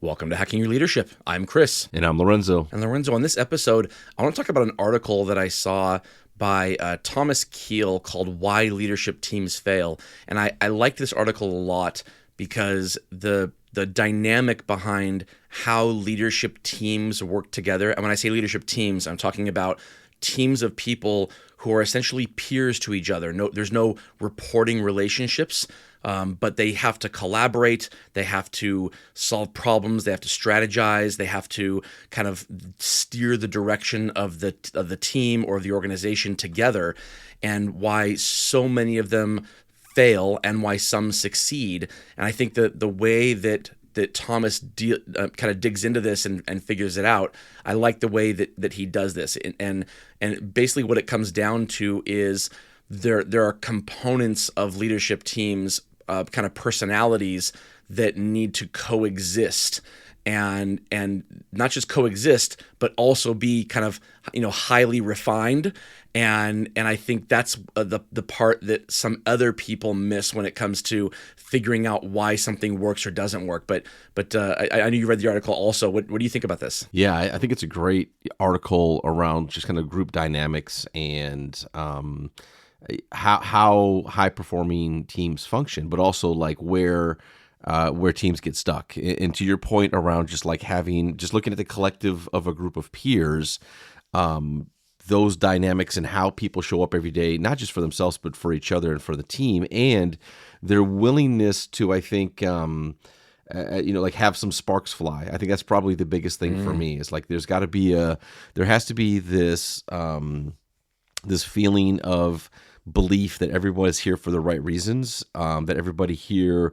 Welcome to Hacking Your Leadership. I'm Chris. And I'm Lorenzo. And Lorenzo, on this episode, I want to talk about an article that I saw by Thomas Keel called Why Leadership Teams Fail. And I like this article a lot because the dynamic behind how leadership teams work together. And when I say leadership teams, I'm talking about teams of people who are essentially peers to each other. There's no reporting relationships. But they have to collaborate, they have to solve problems, they have to strategize, they have to kind of steer the direction of the team or the organization together, and why so many of them fail and why some succeed. And I think that the way that Thomas kind of digs into this and figures it out, I like the way that he does this. And basically what it comes down to is there are components of leadership teams, kind of personalities that need to coexist, and not just coexist, but also be kind of highly refined. And I think that's the part that some other people miss when it comes to figuring out why something works or doesn't work. But I know you read the article also. What do you think about this? Yeah, I think it's a great article around just kind of group dynamics and how high performing teams function, but also like where teams get stuck. And to your point around just looking at the collective of a group of peers, those dynamics and how people show up every day, not just for themselves, but for each other and for the team, and their willingness to, I think, have some sparks fly. I think that's probably the biggest thing for me. Is like there has to be this this feeling of belief that everyone is here for the right reasons, that everybody here,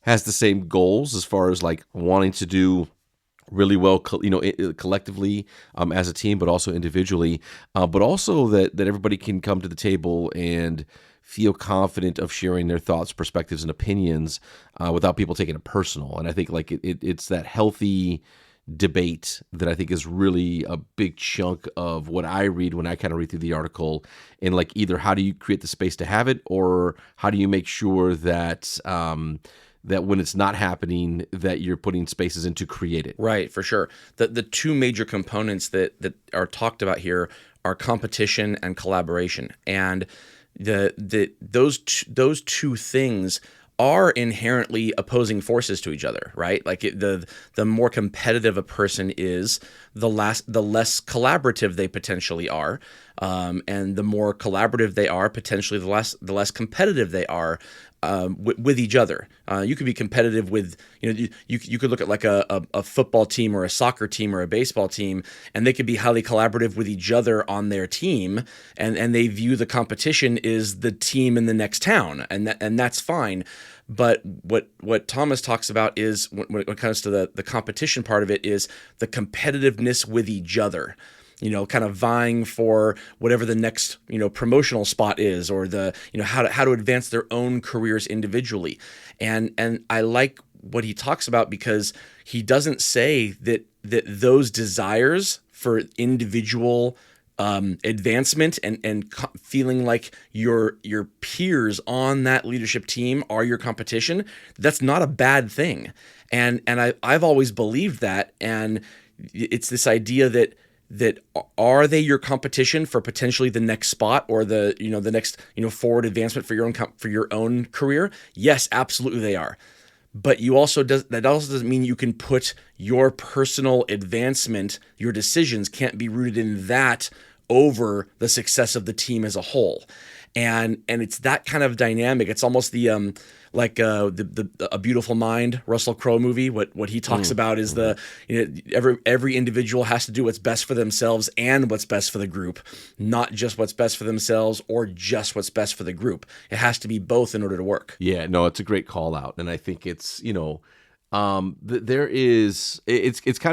has the same goals as far as like wanting to do really well, collectively as a team, but also individually, but also that everybody can come to the table and feel confident of sharing their thoughts, perspectives, and opinions without people taking it personal. And I think like it's that healthy debate that I think is really a big chunk of what I read when I kind of read through the article, and like either how do you create the space to have it, or how do you make sure that that when it's not happening, that you're putting spaces in to create it. Right, for sure. The two major components that are talked about here are competition and collaboration, and those two things are inherently opposing forces to each other, right? Like the more competitive a person is, the less collaborative they potentially are, and the more collaborative they are, potentially the less competitive they are with each other. You could be competitive with, you could look at like a football team or a soccer team or a baseball team, and they could be highly collaborative with each other on their team, and they view the competition is the team in the next town, and that's fine. But what Thomas talks about is when it comes to the competition part of it is the competitiveness with each other. Kind of vying for whatever the next, promotional spot is, or the, how to advance their own careers individually. And I like what he talks about because he doesn't say that those desires for individual advancement and feeling like your peers on that leadership team are your competition. That's not a bad thing. And I've always believed that. And it's this idea that are they your competition for potentially the next spot or the next forward advancement for your own career? Yes, absolutely they are. But that also doesn't mean you can put your personal advancement, your decisions can't be rooted in that over the success of the team as a whole. And it's that kind of dynamic. It's almost the A Beautiful Mind, Russell Crowe movie. What he talks about is every individual has to do what's best for themselves and what's best for the group, not just what's best for themselves or just what's best for the group. It has to be both in order to work. Yeah, no, it's a great call out, and I think it's it's kind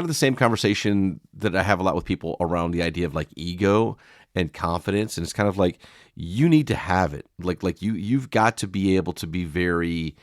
of the same conversation that I have a lot with people around the idea of like ego and confidence, and it's kind of like you need to have it. Like you've got to be able to be very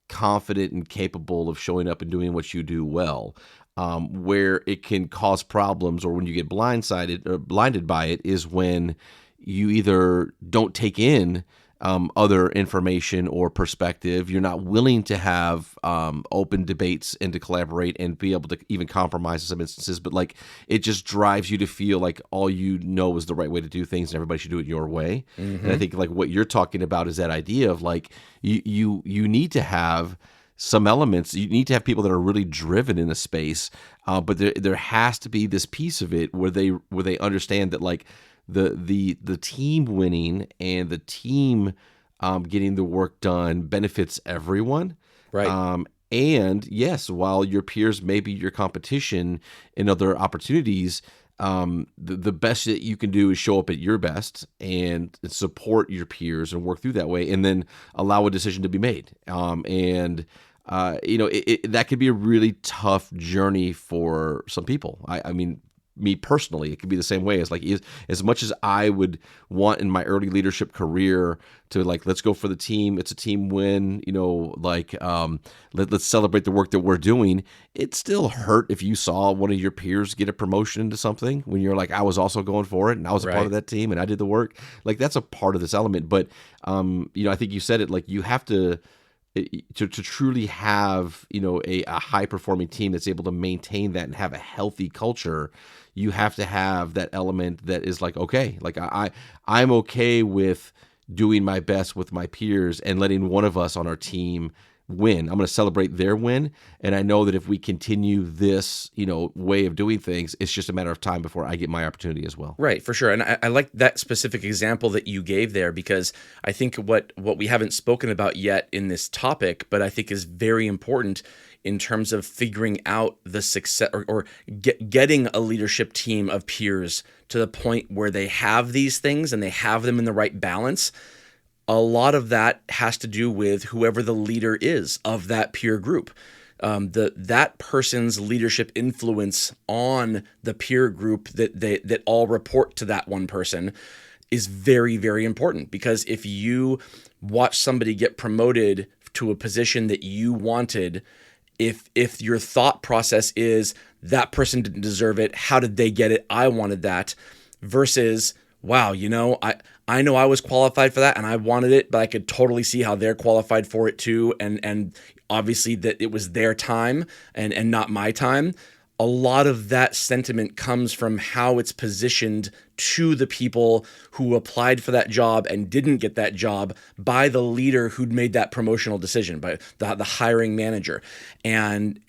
confident and capable of showing up and doing what you do well. Where it can cause problems, or when you get blinded by it, is when you either don't take in other information or perspective. You're not willing to have open debates and to collaborate and be able to even compromise in some instances. But like it just drives you to feel like all you know is the right way to do things and everybody should do it your way. And I think like what you're talking about is that idea of like you need to have some elements. You need to have people that are really driven in a space, but there has to be this piece of it where they understand that like the team winning and the team getting the work done benefits everyone. Right. And yes, while your peers may be your competition in other opportunities, the best that you can do is show up at your best and support your peers and work through that way, and then allow a decision to be made. That could be a really tough journey for some people. I mean, me personally, it could be the same way. As like as much as I would want in my early leadership career to like, let's go for the team. It's a team win. Let's celebrate the work that we're doing. It still hurt if you saw one of your peers get a promotion into something when you're like, I was also going for it and I was a part of that team and I did the work. Like that's a part of this element. But I think you said it, like you have to truly have a high performing team that's able to maintain that and have a healthy culture. You have to have that element that is like, okay, like I'm okay with doing my best with my peers and letting one of us on our team win. I'm going to celebrate their win, and I know that if we continue this way of doing things, it's just a matter of time before I get my opportunity as well. Right, for sure. And I like that specific example that you gave there, because I think what we haven't spoken about yet in this topic, but I think is very important in terms of figuring out the success or getting a leadership team of peers to the point where they have these things and they have them in the right balance. A lot of that has to do with whoever the leader is of that peer group. That person's leadership influence on the peer group that all report to that one person is very, very important. Because if you watch somebody get promoted to a position that you wanted, if your thought process is that person didn't deserve it, how did they get it? I wanted that, versus wow, I know I was qualified for that and I wanted it, but I could totally see how they're qualified for it too. And obviously that it was their time and not my time. A lot of that sentiment comes from how it's positioned to the people who applied for that job and didn't get that job by the leader who'd made that promotional decision, by the hiring manager. And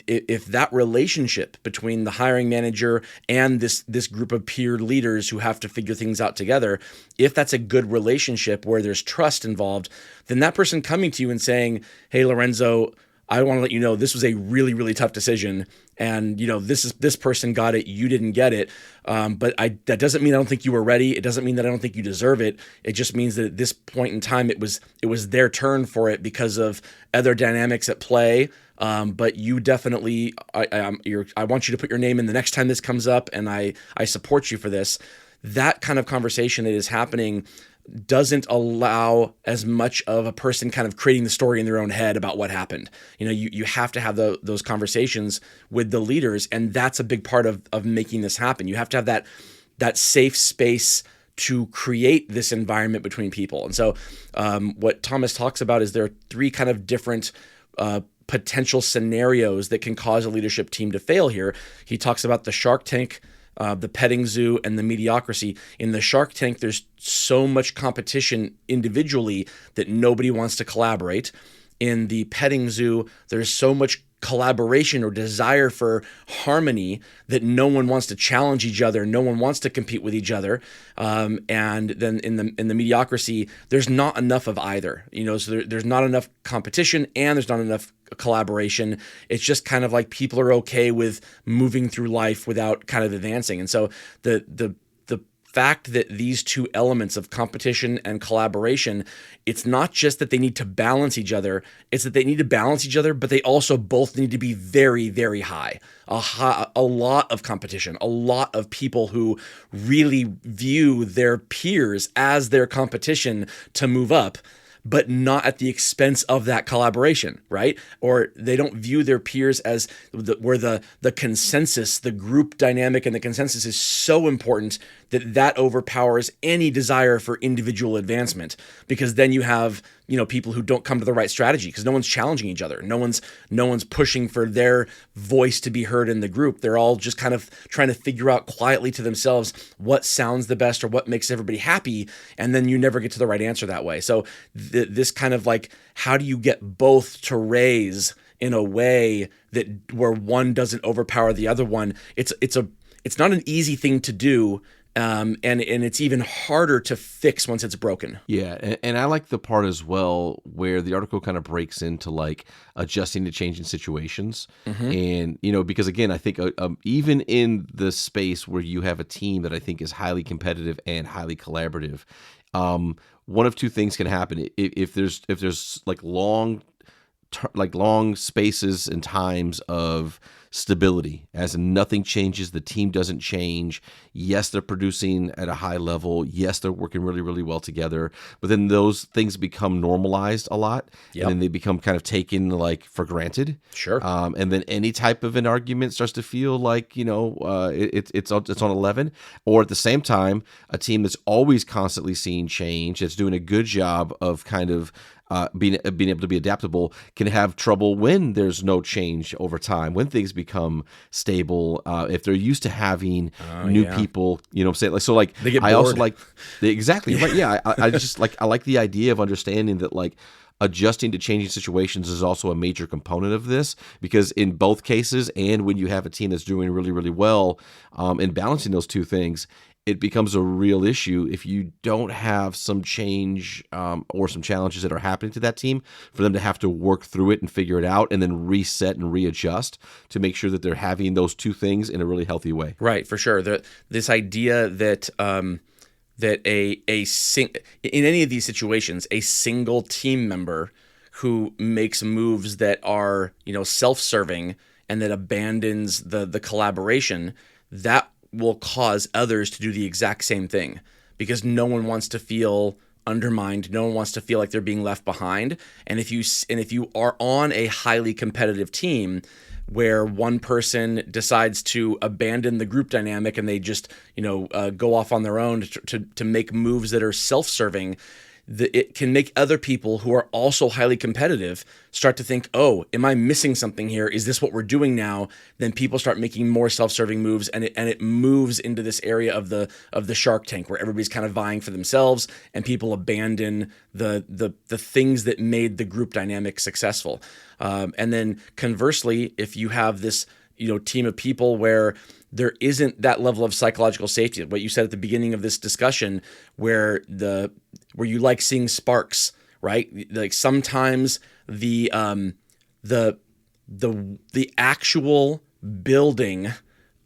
if that relationship between the hiring manager and this group of peer leaders who have to figure things out together, if that's a good relationship where there's trust involved, then that person coming to you and saying, hey, Lorenzo, I want to let you know this was a really, really tough decision, and this person got it, you didn't get it. But that doesn't mean I don't think you were ready. It doesn't mean that I don't think you deserve it. It just means that at this point in time, it was their turn for it because of other dynamics at play. But you definitely, I want you to put your name in the next time this comes up, and I support you for this. That kind of conversation that is happening doesn't allow as much of a person kind of creating the story in their own head about what happened. You have to have those conversations with the leaders, and that's a big part of making this happen. You have to have that safe space to create this environment between people. And so what Thomas talks about is there are three kind of different potential scenarios that can cause a leadership team to fail here. He talks about the Shark Tank, the petting zoo, and the mediocrity. In the Shark Tank, there's so much competition individually that nobody wants to collaborate. In the petting zoo, there's so much collaboration or desire for harmony that no one wants to challenge each other, no one wants to compete with each other. And then in the mediocrity, there's not enough of either. So there's not enough competition and there's not enough collaboration. It's just kind of like people are okay with moving through life without kind of advancing. And so the fact that these two elements of competition and collaboration, it's not just that they need to balance each other, it's that they need to balance each other, but they also both need to be very, very high. A lot of competition, a lot of people who really view their peers as their competition to move up, but not at the expense of that collaboration, right? Or they don't view their peers as where the consensus, the group dynamic and the consensus is so important that overpowers any desire for individual advancement, because then you have people who don't come to the right strategy because no one's challenging each other. No one's pushing for their voice to be heard in the group. They're all just kind of trying to figure out quietly to themselves what sounds the best or what makes everybody happy, and then you never get to the right answer that way. So this kind of like, how do you get both to raise in a way that where one doesn't overpower the other one? It's not an easy thing to do. And it's even harder to fix once it's broken. Yeah, and I like the part as well where the article kind of breaks into like adjusting to changing situations, and because again, I think even in the space where you have a team that I think is highly competitive and highly collaborative, one of two things can happen if there's like long spaces and times of stability, as in nothing changes, the team doesn't change. Yes, they're producing at a high level. Yes, they're working really, really well together. But then those things become normalized a lot, and then they become kind of taken like for granted. Sure. And then any type of an argument starts to feel like it's on 11. Or at the same time, a team that's always constantly seeing change, that's doing a good job of kind of being able to be adaptable, can have trouble when there's no change over time, when things become stable. If they're used to having new people, I'm saying, like, so like they get I bored. also like exactly right. Yeah, I just like, I like the idea of understanding that like adjusting to changing situations is also a major component of this, because in both cases, and when you have a team that's doing really, really well, in balancing those two things, it becomes a real issue if you don't have some change or some challenges that are happening to that team, for them to have to work through it and figure it out and then reset and readjust to make sure that they're having those two things in a really healthy way. Right, for sure. This idea that that in any of these situations, a single team member who makes moves that are self-serving and that abandons the collaboration, that will cause others to do the exact same thing, because no one wants to feel undermined. No one wants to feel like they're being left behind. And if you are on a highly competitive team where one person decides to abandon the group dynamic and they just go off on their own to make moves that are self-serving, it can make other people who are also highly competitive start to think, oh, am I missing something here? Is this what we're doing now? Then people start making more self-serving moves, and it moves into this area of the Shark Tank where everybody's kind of vying for themselves, and people abandon the things that made the group dynamic successful. And then conversely, if you have this team of people where there isn't that level of psychological safety, what you said at the beginning of this discussion, where you like seeing sparks, right? Like sometimes the actual building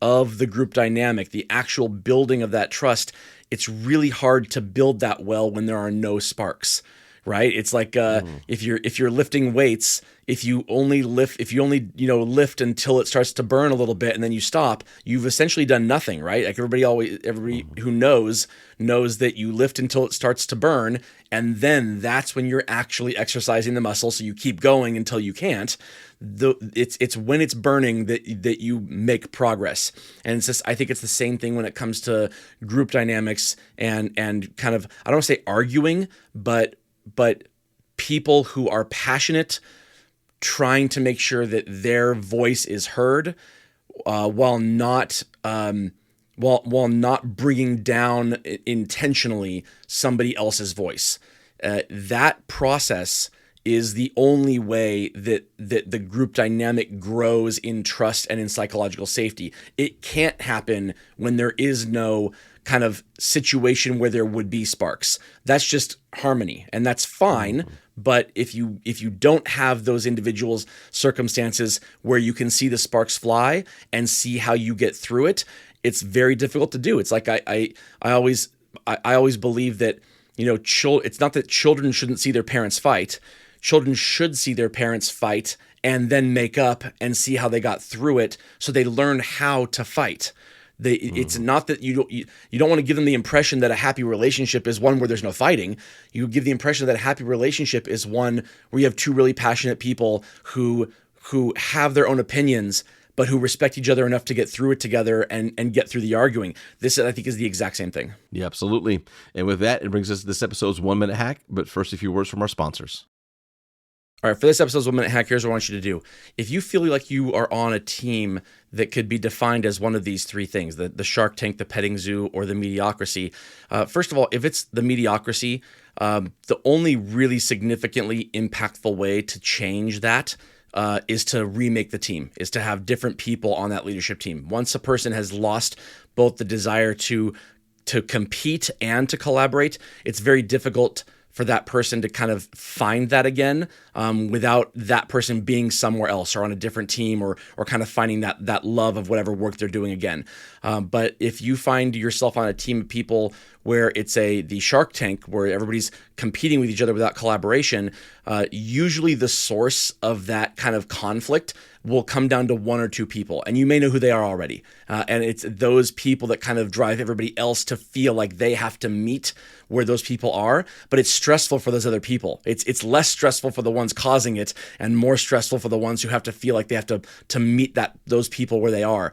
of the group dynamic, the actual building of that trust, it's really hard to build that well when there are no sparks, right? It's like if you're lifting weights, if you only lift until it starts to burn a little bit and then you stop, you've essentially done nothing, right? Like everybody who knows that you lift until it starts to burn, and then that's when you're actually exercising the muscle, so you keep going until you can't. It's when it's burning that you make progress. And it's just, I think it's the same thing when it comes to group dynamics and kind of, I don't want to say arguing, but people who are passionate, trying to make sure that their voice is heard, while not bringing down intentionally somebody else's voice. That process is the only way that the group dynamic grows in trust and in psychological safety. It can't happen when there is no kind of situation where there would be sparks. That's just harmony, and that's fine. But if you don't have those individuals' circumstances where you can see the sparks fly and see how you get through it, it's very difficult to do. It's like I always believe that it's not that children shouldn't see their parents fight. Children should see their parents fight and then make up and see how they got through it, so they learn how to fight. It's not that you don't want to give them the impression that a happy relationship is one where there's no fighting. You give the impression that a happy relationship is one where you have two really passionate people who have their own opinions, but who respect each other enough to get through it together and get through the arguing. This, I think, is the exact same thing. Yeah, absolutely. And with that, it brings us to this episode's 1 minute hack. But first, a few words from our sponsors. All right, for this episode's 1 minute hack, here's what I want you to do. If you feel like you are on a team that could be defined as one of these three things, the Shark Tank, the petting zoo, or the mediocrity, first of all, if it's the mediocrity, the only really significantly impactful way to change that is to remake the team, is to have different people on that leadership team. Once a person has lost both the desire to compete and to collaborate, it's very difficult for that person to kind of find that again without that person being somewhere else or on a different team or kind of finding that love of whatever work they're doing again. But if you find yourself on a team of people where it's the Shark Tank, where everybody's competing with each other without collaboration, usually the source of that kind of conflict will come down to one or two people, and you may know who they are already. And it's those people that kind of drive everybody else to feel like they have to meet where those people are, but it's stressful for those other people. It's less stressful for the ones causing it and more stressful for the ones who have to feel like they have to meet those people where they are.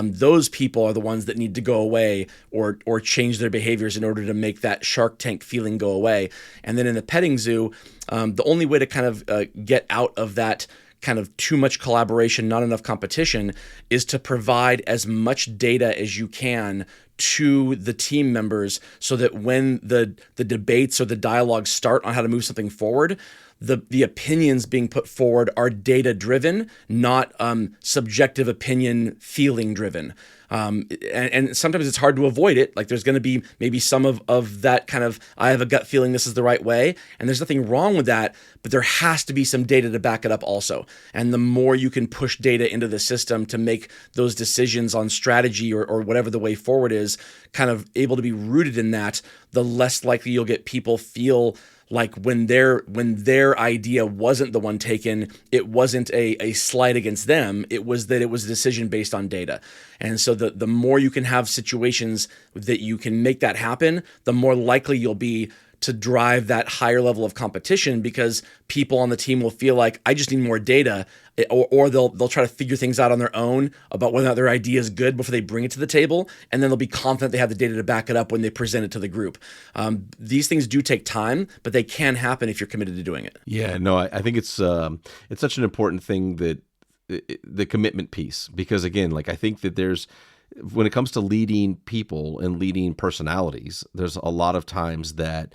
Those people are the ones that need to go away or change their behaviors in order to make that Shark Tank feeling go away. And then in the petting zoo, the only way to kind of get out of that kind of too much collaboration, not enough competition, is to provide as much data as you can to the team members so that when the debates or the dialogues start on how to move something forward, the opinions being put forward are data-driven, not subjective opinion, feeling-driven. And sometimes it's hard to avoid it. Like there's going to be maybe some of that kind of, I have a gut feeling this is the right way, and there's nothing wrong with that, but there has to be some data to back it up also. And the more you can push data into the system to make those decisions on strategy or whatever the way forward is kind of able to be rooted in that, the less likely you'll get people feel like when their idea wasn't the one taken, it wasn't a slight against them. It was that it was a decision based on data. And so the more you can have situations that you can make that happen, the more likely you'll be to drive that higher level of competition, because people on the team will feel like, I just need more data, or they'll try to figure things out on their own about whether or not their idea is good before they bring it to the table, and then they'll be confident they have the data to back it up when they present it to the group. These things do take time, but they can happen if you're committed to doing it. Yeah, no, I think it's such an important thing, that the commitment piece, because again, like I think that when it comes to leading people and leading personalities, there's a lot of times that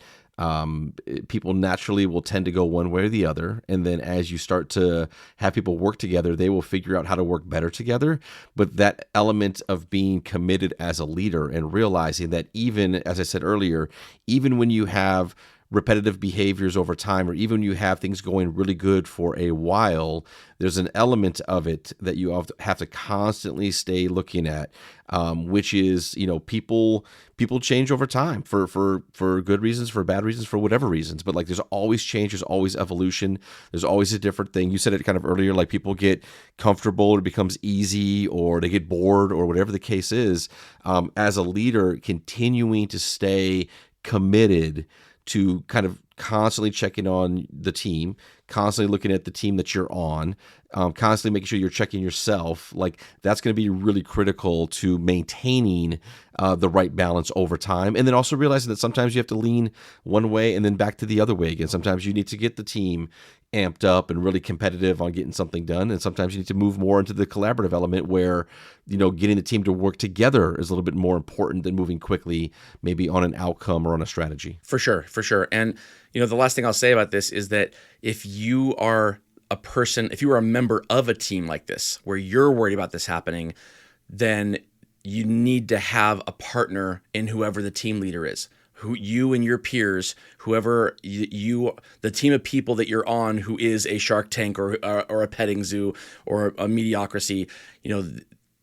people naturally will tend to go one way or the other. And then as you start to have people work together, they will figure out how to work better together. But that element of being committed as a leader and realizing that, even, as I said earlier, even when you have repetitive behaviors over time, or even you have things going really good for a while, there's an element of it that you have to constantly stay looking at, which is, people change over time for good reasons, for bad reasons, for whatever reasons. But like, there's always change, there's always evolution, there's always a different thing. You said it kind of earlier, like people get comfortable, or it becomes easy, or they get bored, or whatever the case is. As a leader, continuing to stay committed to kind of constantly checking on the team, constantly looking at the team that you're on, constantly making sure you're checking yourself, like that's going to be really critical to maintaining the right balance over time. And then also realizing that sometimes you have to lean one way and then back to the other way again. Sometimes you need to get the team amped up and really competitive on getting something done. And sometimes you need to move more into the collaborative element where, getting the team to work together is a little bit more important than moving quickly, maybe on an outcome or on a strategy. For sure. And, the last thing I'll say about this is that if you are a member of a team like this, where you're worried about this happening, then you need to have a partner in whoever the team leader is. Who you and your peers, whoever the team of people that you're on, who is a Shark Tank or a petting zoo or a mediocrity,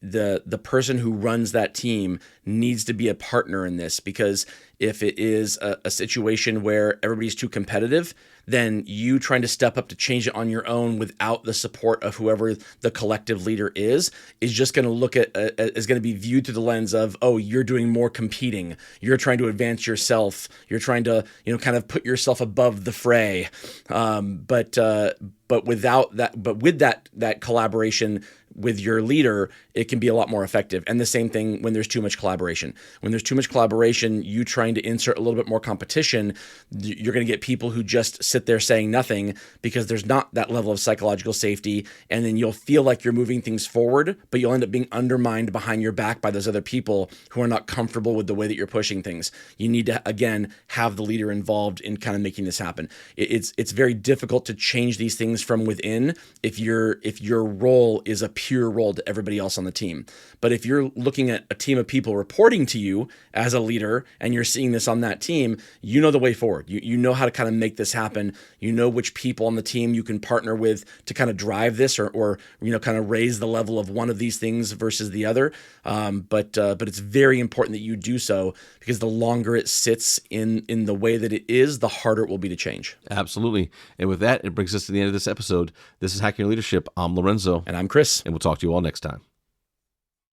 the person who runs that team needs to be a partner in this, because if it is a situation where everybody's too competitive, then you trying to step up to change it on your own without the support of whoever the collective leader is just going to is going to be viewed through the lens of, oh, you're doing more competing, you're trying to advance yourself, you're trying to kind of put yourself above the fray. But without that, but with that collaboration with your leader, it can be a lot more effective. And the same thing when there's too much collaboration. When there's too much collaboration, you trying to insert a little bit more competition, you're going to get people who just sit there saying nothing because there's not that level of psychological safety. And then you'll feel like you're moving things forward, but you'll end up being undermined behind your back by those other people who are not comfortable with the way that you're pushing things. You need to, again, have the leader involved in kind of making this happen. It's very difficult to change these things from within if your role is a pure role to everybody else on the team. But if you're looking at a team of people reporting to you as a leader and you're seeing this on that team, you know the way forward. You know how to kind of make this happen. You know which people on the team you can partner with to kind of drive this or kind of raise the level of one of these things versus the other. But it's very important that you do so, because the longer it sits in the way that it is, the harder it will be to change. Absolutely. And with that, it brings us to the end of this episode. This is Hacking Your Leadership. I'm Lorenzo. And I'm Chris. And we'll talk to you all next time.